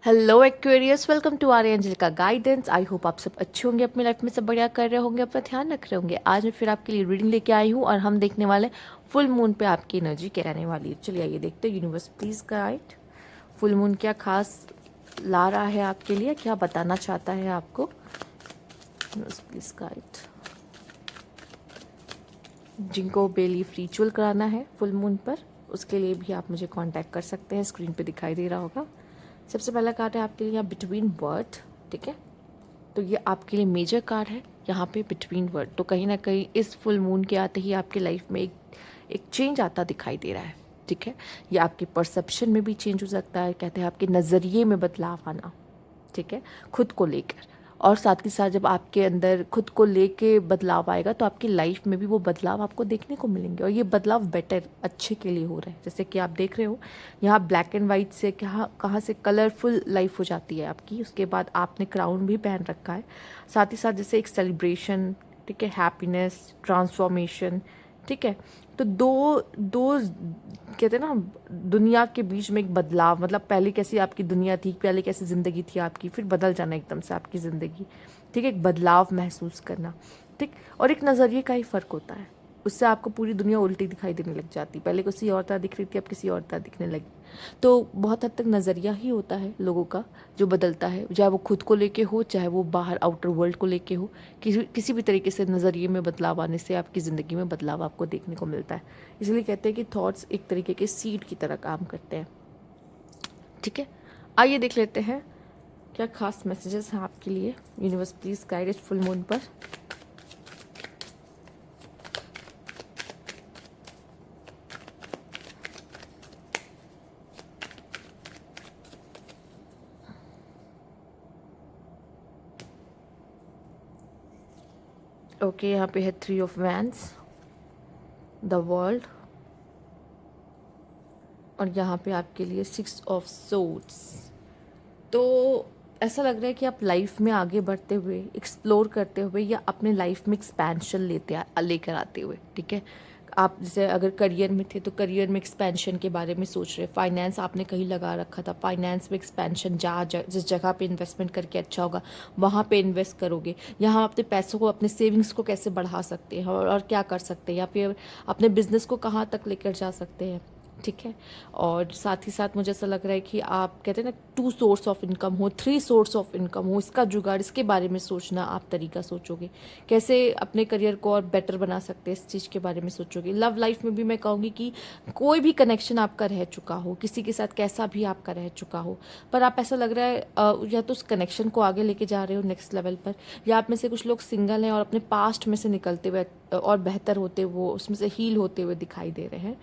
Hello Aquarius, welcome to our angel का guidance. I hope आप सब अच्छे होंगे, अपनी लाइफ में सब बढ़िया कर रहे होंगे, अपना ध्यान रख रहे होंगे। आज मैं फिर आपके लिए रीडिंग लेके आई हूँ और हम देखने वाले फुल मून पे आपकी एनर्जी क्या रहने वाली है। चलिए आइए देखते हैं। Universe please guide, full moon क्या खास ला रहा है आपके लिए, क्या बताना चाहता है आपको। Universe please guide. जिनको बेलीफ रिचुअल कराना है फुल मून पर, उसके लिए भी आप मुझे कांटेक्ट कर सकते हैं, स्क्रीन पे दिखाई दे रहा होगा। सबसे पहला कार्ड है आपके लिए यहाँ बिटवीन वर्ड। ठीक है, तो ये आपके लिए मेजर कार्ड है यहाँ पे बिटवीन वर्ड। तो कहीं ना कहीं इस फुल मून के आते ही आपके लाइफ में एक चेंज आता दिखाई दे रहा है। ठीक है, ये आपके परसेप्शन में भी चेंज हो सकता है, कहते हैं आपके नज़रिए में बदलाव आना। ठीक है, खुद को लेकर। और साथ ही साथ जब आपके अंदर खुद को लेके बदलाव आएगा तो आपकी लाइफ में भी वो बदलाव आपको देखने को मिलेंगे, और ये बदलाव बेटर अच्छे के लिए हो रहे हैं। जैसे कि आप देख रहे हो यहाँ ब्लैक एंड वाइट से कहाँ से कलरफुल लाइफ हो जाती है आपकी। उसके बाद आपने क्राउन भी पहन रखा है, साथ ही साथ जैसे एक सेलिब्रेशन, ठीक है, हैप्पीनेस, ट्रांसफॉर्मेशन। ठीक है, तो दो दो कहते हैं ना, दुनिया के बीच में एक बदलाव, मतलब पहले कैसी आपकी दुनिया थी, पहले कैसी ज़िंदगी थी आपकी, फिर बदल जाना एकदम से आपकी ज़िंदगी। ठीक है, एक बदलाव महसूस करना। ठीक, और एक नज़रिए का ही फ़र्क होता है, उससे आपको पूरी दुनिया उल्टी दिखाई देने लग जाती। पहले किसी और तरह दिख रही थी, अब किसी और तरह दिखने लगी। तो बहुत हद तक नज़रिया ही होता है लोगों का जो बदलता है, चाहे वो खुद को लेके हो, चाहे वो बाहर आउटर वर्ल्ड को लेके हो। किसी भी तरीके से नज़रिए में बदलाव आने से आपकी ज़िंदगी में बदलाव आपको देखने को मिलता है। इसलिए कहते हैं कि थॉट्स एक तरीके के सीड की तरह काम करते हैं। ठीक है, आइए देख लेते हैं क्या खास मैसेजेस हैं आपके लिए। यूनिवर्स प्लीज गाइड इस फुल मून पर। ओके, यहाँ पे है 3 ऑफ वैंड्स, द वर्ल्ड, और यहाँ पे आपके लिए 6 ऑफ सोर्ड्स। तो ऐसा लग रहा है कि आप लाइफ में आगे बढ़ते हुए, एक्सप्लोर करते हुए, या अपने लाइफ में एक्सपेंशन लेकर आते हुए। ठीक है, आप जैसे अगर करियर में थे तो करियर में एक्सपेंशन के बारे में सोच रहे। फाइनेंस आपने कहीं लगा रखा था, फाइनेंस में एक्सपेंशन, जिस जगह पे इन्वेस्टमेंट करके अच्छा होगा वहाँ पे इन्वेस्ट करोगे। यहाँ अपने पैसों को, अपने सेविंग्स को कैसे बढ़ा सकते हैं, और क्या कर सकते हैं, या फिर अपने बिजनेस को कहाँ तक लेकर जा सकते हैं। ठीक है, और साथ ही साथ मुझे ऐसा लग रहा है कि आप कहते हैं ना 2 सोर्स ऑफ इनकम हो, 3 सोर्स ऑफ इनकम हो, इसका जुगाड़, इसके बारे में सोचना आप तरीका सोचोगे, कैसे अपने करियर को और बेटर बना सकते हैं, इस चीज़ के बारे में सोचोगे। लव लाइफ में भी मैं कहूँगी कि कोई भी कनेक्शन आपका रह चुका हो, किसी के साथ कैसा भी आपका रह चुका हो, पर आप ऐसा लग रहा है या तो उस कनेक्शन को आगे लेके जा रहे हो नेक्स्ट लेवल पर, या आप में से कुछ लोग सिंगल हैं और अपने पास्ट में से निकलते हुए और बेहतर होते हुए, उसमें से हील होते हुए दिखाई दे रहे हैं।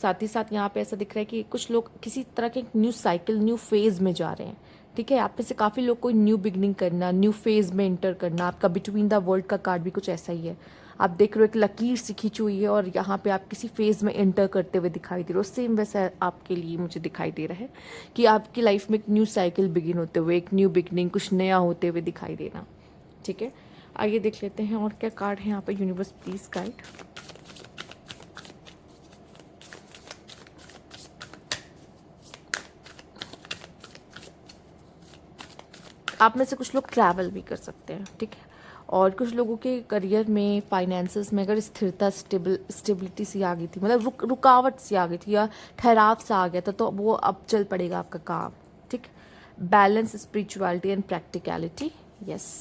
साथ ही साथ यहाँ पे ऐसा दिख रहा है कि कुछ लोग किसी तरह के न्यू साइकिल, न्यू फेज में जा रहे हैं। ठीक है, आप में से काफ़ी लोग कोई न्यू बिगनिंग करना, न्यू फेज में इंटर करना। आपका बिटवीन द वर्ल्ड का कार्ड भी कुछ ऐसा ही है। आप देख रहे हो एक लकीर सी खींची हुई है और यहाँ पे आप किसी फेज में एंटर करते हुए दिखाई दे रहे हो। सेम वैसा आपके लिए मुझे दिखाई दे रहा है कि आपकी लाइफ में एक न्यू साइकिल बिगिन होते हुए, एक न्यू बिगनिंग, कुछ नया होते हुए दिखाई देना। ठीक है, आइए देख लेते हैं और क्या कार्ड है यहाँ पे। Universe please guide. आप में से कुछ लोग ट्रैवल भी कर सकते हैं। ठीक है, और कुछ लोगों के करियर में, फाइनेंसेस में अगर स्थिरता, स्टेबिलिटी सी आ गई थी, मतलब रुकावट सी आ गई थी या ठहराव सा आ गया था, तो वो अब चल पड़ेगा आपका काम। ठीक, balance, spirituality and practicality. Yes,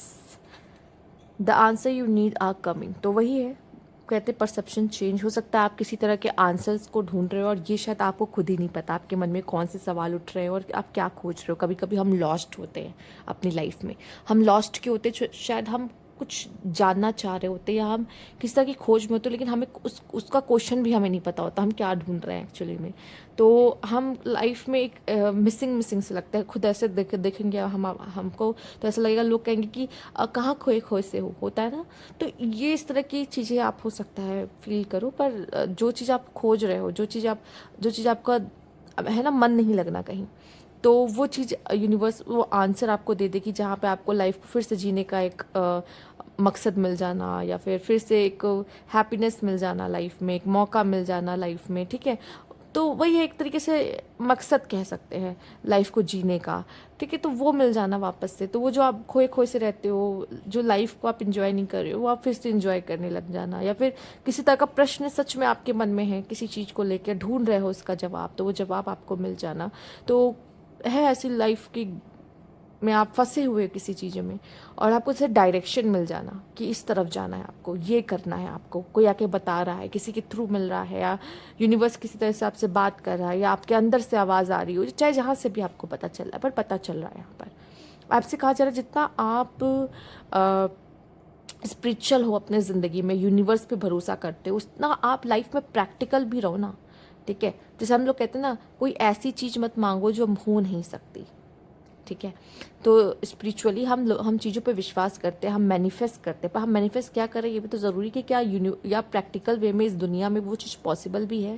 the answer you need are coming. तो वही है, कहते परसेप्शन चेंज हो सकता है। आप किसी तरह के आंसर्स को ढूंढ रहे हो और ये शायद आपको खुद ही नहीं पता आपके मन में कौन से सवाल उठ रहे हैं और आप क्या खोज रहे हो। कभी कभी हम लॉस्ट होते हैं अपनी लाइफ में। हम लॉस्ट क्यों होते हैं? शायद हम कुछ जानना चाह रहे होते हैं, या हम किसी तरह की खोज में होते हैं, लेकिन हमें उसका क्वेश्चन भी हमें नहीं पता होता हम क्या ढूंढ रहे हैं एक्चुअली में। तो हम लाइफ में एक मिसिंग से लगता है। खुद ऐसे देखेंगे हमको तो ऐसा लगेगा, लोग कहेंगे कि कहाँ खोए खोए से होता है ना। तो ये इस तरह की चीज़ें आप हो सकता है फील करो, पर जो चीज़ आप खोज रहे हो, जो चीज़ आपका है ना, मन नहीं लगना कहीं, तो वो चीज़ यूनिवर्स वो आंसर आपको दे देगी, जहाँ पे आपको लाइफ को फिर से जीने का एक मकसद मिल जाना, या फिर से एक हैप्पीनेस मिल जाना लाइफ में, एक मौका मिल जाना लाइफ में। ठीक है, तो वही है, एक तरीके से मकसद कह सकते हैं लाइफ को जीने का, ठीक है। तो वो मिल जाना वापस से, तो वो जो आप खोए खोए से रहते हो, जो लाइफ को आप इंजॉय नहीं कर रहे हो, वो आप फिर से इंजॉय करने लग जाना। या फिर किसी तरह का प्रश्न सच में आपके मन में है, किसी चीज़ को लेकर ढूंढ रहे हो उसका जवाब, तो वो जवाब आपको मिल जाना। तो है ऐसी लाइफ की में आप फंसे हुए किसी चीज़ में, और आपको जैसे डायरेक्शन मिल जाना कि इस तरफ जाना है, आपको ये करना है, आपको कोई आके बता रहा है, किसी के थ्रू मिल रहा है, या यूनिवर्स किसी तरह से आपसे बात कर रहा है, या आपके अंदर से आवाज़ आ रही हो, चाहे जहाँ से भी आपको पता चल रहा है, पर पता चल रहा है यहाँ पर आपसे कहा जा रहा है जितना आप स्पिरिचुअल हो अपने ज़िंदगी में, यूनिवर्स पे भरोसा करते हो, उतना आप लाइफ में प्रैक्टिकल भी रहो ना, ठीक है। जैसे हम लोग कहते हैं ना, कोई ऐसी चीज़ मत मांगो जो हो नहीं सकती, ठीक है। तो स्पिरिचुअली हम चीज़ों पे विश्वास करते हैं, हम मैनिफेस्ट करते हैं, पर हम मैनिफेस्ट क्या करें ये भी तो ज़रूरी है कि क्या या प्रैक्टिकल वे में इस दुनिया में वो चीज़ पॉसिबल भी है,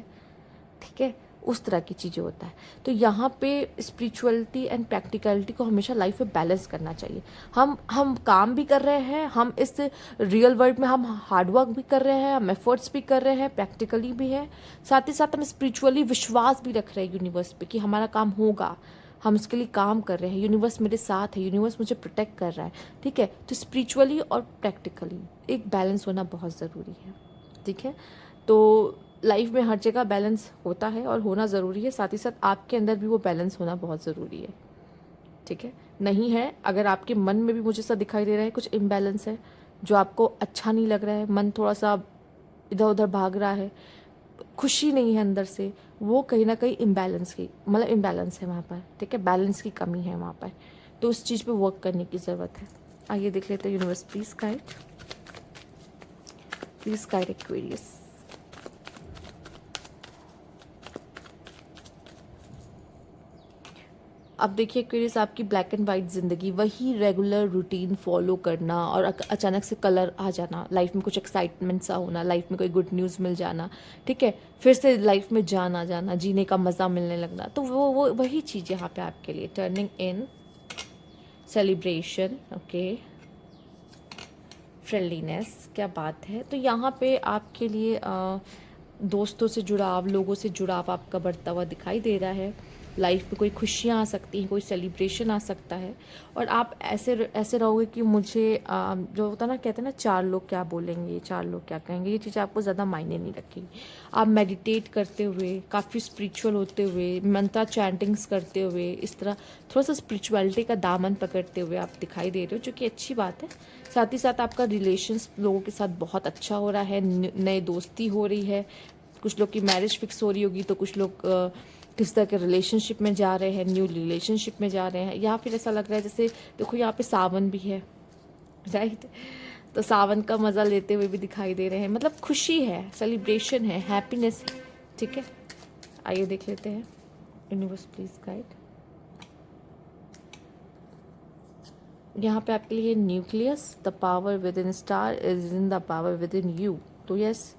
ठीक है। उस तरह की चीज़ें होता है। तो यहाँ पे स्पिरिचुअलिटी एंड प्रैक्टिकलिटी को हमेशा लाइफ में बैलेंस करना चाहिए। हम काम भी कर रहे हैं, हम इस रियल वर्ल्ड में हम हार्डवर्क भी कर रहे हैं, हम एफर्ट्स भी कर रहे हैं, प्रैक्टिकली भी है, साथ ही साथ हम स्पिरिचुअली विश्वास भी रख रहे हैं यूनिवर्स पे कि हमारा काम होगा, हम उसके लिए काम कर रहे हैं, यूनिवर्स मेरे साथ है, यूनिवर्स मुझे प्रोटेक्ट कर रहा है, ठीक है। तो स्पिरिचुअली और प्रैक्टिकली एक बैलेंस होना बहुत ज़रूरी है, ठीक है। तो लाइफ में हर जगह बैलेंस होता है और होना ज़रूरी है, साथ ही साथ आपके अंदर भी वो बैलेंस होना बहुत ज़रूरी है, ठीक है। नहीं है, अगर आपके मन में भी मुझे सा दिखाई दे रहा है कुछ इम्बैलेंस है, जो आपको अच्छा नहीं लग रहा है, मन थोड़ा सा इधर उधर भाग रहा है, खुशी नहीं है अंदर से, वो कहीं ना कहीं इम्बैलेंस की मतलब इम्बैलेंस है वहाँ पर, ठीक है, बैलेंस की कमी है वहाँ पर। तो उस चीज़ पे वर्क करने की ज़रूरत है। आइए देख लेते हैं यूनिवर्स, प्लीज़ गाइड एक्वेरियस। अब देखिए एक्वेरियस, आपकी ब्लैक एंड वाइट ज़िंदगी, वही रेगुलर रूटीन फॉलो करना और अचानक से कलर आ जाना, लाइफ में कुछ एक्साइटमेंट सा होना, लाइफ में कोई गुड न्यूज़ मिल जाना, ठीक है, फिर से लाइफ में जान आ जाना, जीने का मज़ा मिलने लगना, तो वो वही चीज़ यहाँ पे आपके लिए टर्निंग इन सेलिब्रेशन, ओके, फ्रेंडलीनेस, क्या बात है। तो यहाँ पे आपके लिए दोस्तों से जुड़ाव, लोगों से जुड़ाव आपका बढ़ता हुआ दिखाई दे रहा है। लाइफ में कोई खुशियाँ आ सकती हैं, कोई सेलिब्रेशन आ सकता है, और आप ऐसे ऐसे रहोगे कि मुझे जो होता है ना, कहते हैं ना, चार लोग क्या बोलेंगे, चार लोग क्या कहेंगे, ये चीज़ें आपको ज़्यादा मायने नहीं रखेगी। आप मेडिटेट करते हुए, काफ़ी स्पिरिचुअल होते हुए, मंत्रा चैंटिंग्स करते हुए, इस तरह थोड़ा सा स्पिरिचुअलिटी का दामन पकड़ते हुए आप दिखाई दे रहे हो, जो कि अच्छी बात है। साथ ही साथ आपका रिलेशंस लोगों के साथ बहुत अच्छा हो रहा है, नए दोस्ती हो रही है, कुछ लोग की मैरिज फिक्स हो रही होगी, तो कुछ लोग किस तरह के रिलेशनशिप में जा रहे हैं, न्यू रिलेशनशिप में जा रहे हैं, या फिर ऐसा लग रहा है जैसे देखो यहाँ पे सावन भी है, राइट, तो सावन का मज़ा लेते हुए भी दिखाई दे रहे हैं, मतलब खुशी है, सेलिब्रेशन है, हैप्पीनेस है, ठीक है। आइए देख लेते हैं यूनिवर्स, प्लीज गाइड। यहाँ पे आपके लिए nucleus, the power with in star is in the power with in you. तो यस,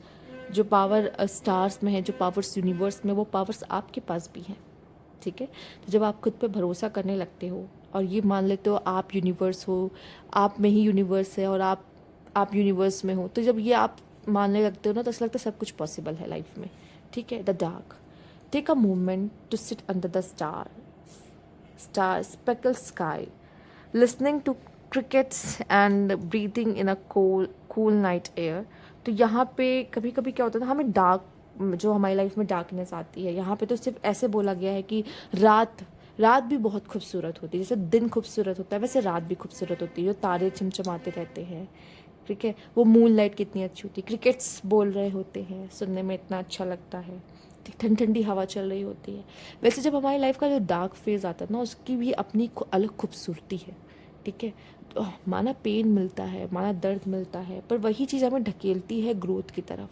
जो पावर स्टार्स में है, जो पावर्स यूनिवर्स में, वो पावर्स आपके पास भी हैं, ठीक है। तो जब आप खुद पे भरोसा करने लगते हो और ये मान लेते हो आप यूनिवर्स हो, आप में ही यूनिवर्स है और आप यूनिवर्स में हो, तो जब ये आप मानने लगते हो ना, तो ऐसा लगता है सब कुछ पॉसिबल है लाइफ में, ठीक है। The dark, take a moment to sit under the star speckle sky, listening to crickets and breathing in a cool night air. तो यहाँ पे कभी कभी क्या होता है ना, हमें डार्क, जो हमारी लाइफ में डार्कनेस आती है, यहाँ पे तो सिर्फ ऐसे बोला गया है कि रात भी बहुत खूबसूरत होती है, जैसे दिन खूबसूरत होता है वैसे रात भी खूबसूरत होती है, जो तारे चमचमाते रहते हैं, ठीक है, वो मून लाइट कितनी अच्छी होती है, क्रिकेट्स बोल रहे होते हैं, सुनने में इतना अच्छा लगता है, ठंडी ठंडी हवा चल रही होती है। वैसे जब हमारी लाइफ का जो डार्क फेज़ आता है ना, उसकी भी अपनी अलग खूबसूरती है, ठीक है। तो माना पेन मिलता है, माना दर्द मिलता है, पर वही चीज़ हमें ढकेलती है ग्रोथ की तरफ,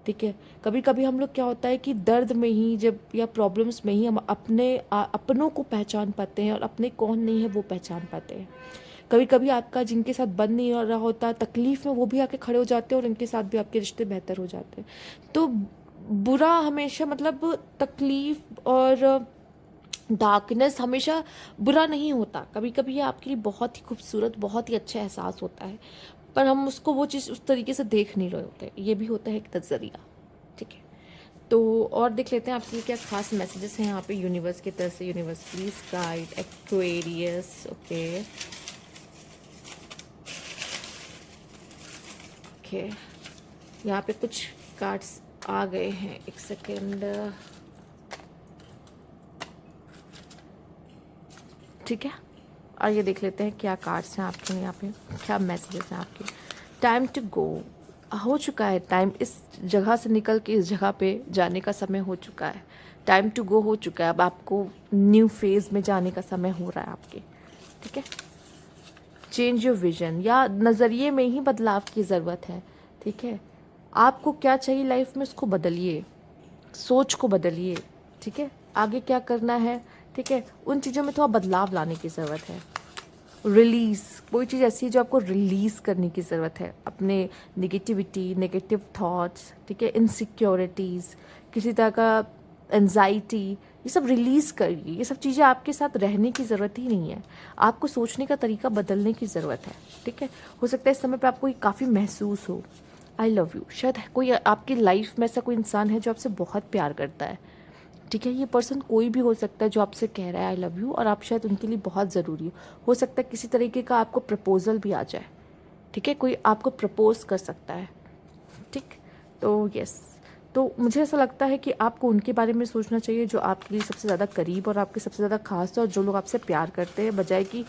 ठीक है। कभी कभी हम लोग क्या होता है कि दर्द में ही जब, या प्रॉब्लम्स में ही हम अपनों को पहचान पाते हैं और अपने कौन नहीं है वो पहचान पाते हैं। कभी कभी आपका जिनके साथ बन नहीं रहा होता तकलीफ़ में, वो भी आके खड़े हो जाते हैं और उनके साथ भी आपके रिश्ते बेहतर हो जाते हैं। तो बुरा हमेशा, मतलब तकलीफ़ और डार्कनेस हमेशा बुरा नहीं होता, कभी कभी ये आपके लिए बहुत ही खूबसूरत, बहुत ही अच्छा एहसास होता है, पर हम उसको वो चीज़ उस तरीके से देख नहीं रहे होते, ये भी होता है एक नज़रिया, ठीक है। तो और देख लेते हैं आपके लिए क्या खास मैसेजेस हैं यहाँ पे यूनिवर्स की तरफ से। Universe please guide Aquarius. Okay okay, यहाँ पे कुछ कार्ड्स आ गए हैं, एक सेकेंड। ठीक है, और ये देख लेते हैं क्या कार्ड्स हैं आपके यहाँ पे, क्या मैसेजेस हैं आपके। टाइम टू गो, हो चुका है टाइम, इस जगह से निकल के इस जगह पे जाने का समय हो चुका है। टाइम टू गो हो चुका है, अब आपको न्यू फेज में जाने का समय हो रहा है आपके। ठीक है, चेंज योर विजन, या नज़रिए में ही बदलाव की ज़रूरत है। ठीक है, आपको क्या चाहिए लाइफ में उसको बदलिए, सोच को बदलिए। ठीक है, आगे क्या करना है, ठीक है, उन चीज़ों में थोड़ा बदलाव लाने की ज़रूरत है। रिलीज़, कोई चीज़ ऐसी है जो आपको रिलीज़ करने की ज़रूरत है, अपने नेगेटिविटी, नेगेटिव थॉट्स, ठीक है, इनसिक्योरिटीज़, किसी तरह का एंजाइटी, ये सब रिलीज़ करिए। ये सब चीज़ें आपके साथ रहने की ज़रूरत ही नहीं है, आपको सोचने का तरीका बदलने की ज़रूरत है। ठीक है, हो सकता है इस समय पर आपको ये काफ़ी महसूस हो, आई लव यू, शायद कोई आपकी लाइफ में ऐसा कोई इंसान है जो आपसे बहुत प्यार करता है। ठीक है, ये पर्सन कोई भी हो सकता है जो आपसे कह रहा है आई लव यू, और आप शायद उनके लिए बहुत ज़रूरी हो सकता है किसी तरीके का आपको प्रपोजल भी आ जाए। ठीक है, कोई आपको प्रपोज कर सकता है। ठीक, तो यस, तो मुझे ऐसा लगता है कि आपको उनके बारे में सोचना चाहिए जो आपके लिए सबसे ज़्यादा करीब और आपके सबसे ज़्यादा खास है, और जो लोग आपसे प्यार करते हैं, बजाय कि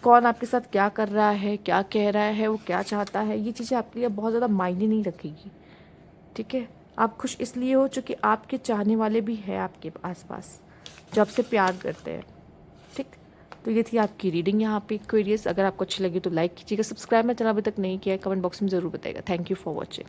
कौन आपके साथ क्या कर रहा है, क्या कह रहा है, वो क्या चाहता है, ये चीज़ें आपके लिए बहुत ज़्यादा मायने नहीं रखेगी। ठीक है, आप खुश इसलिए हो चूँकि आपके चाहने वाले भी हैं आपके आसपास जो आपसे प्यार करते हैं। ठीक, तो ये थी आपकी रीडिंग यहाँ पे क्वेरियस। अगर आपको अच्छी लगी तो लाइक कीजिएगा, सब्सक्राइब मेरा चैनल अभी तक नहीं किया है, कमेंट बॉक्स में ज़रूर बताइएगा। Thank you for watching.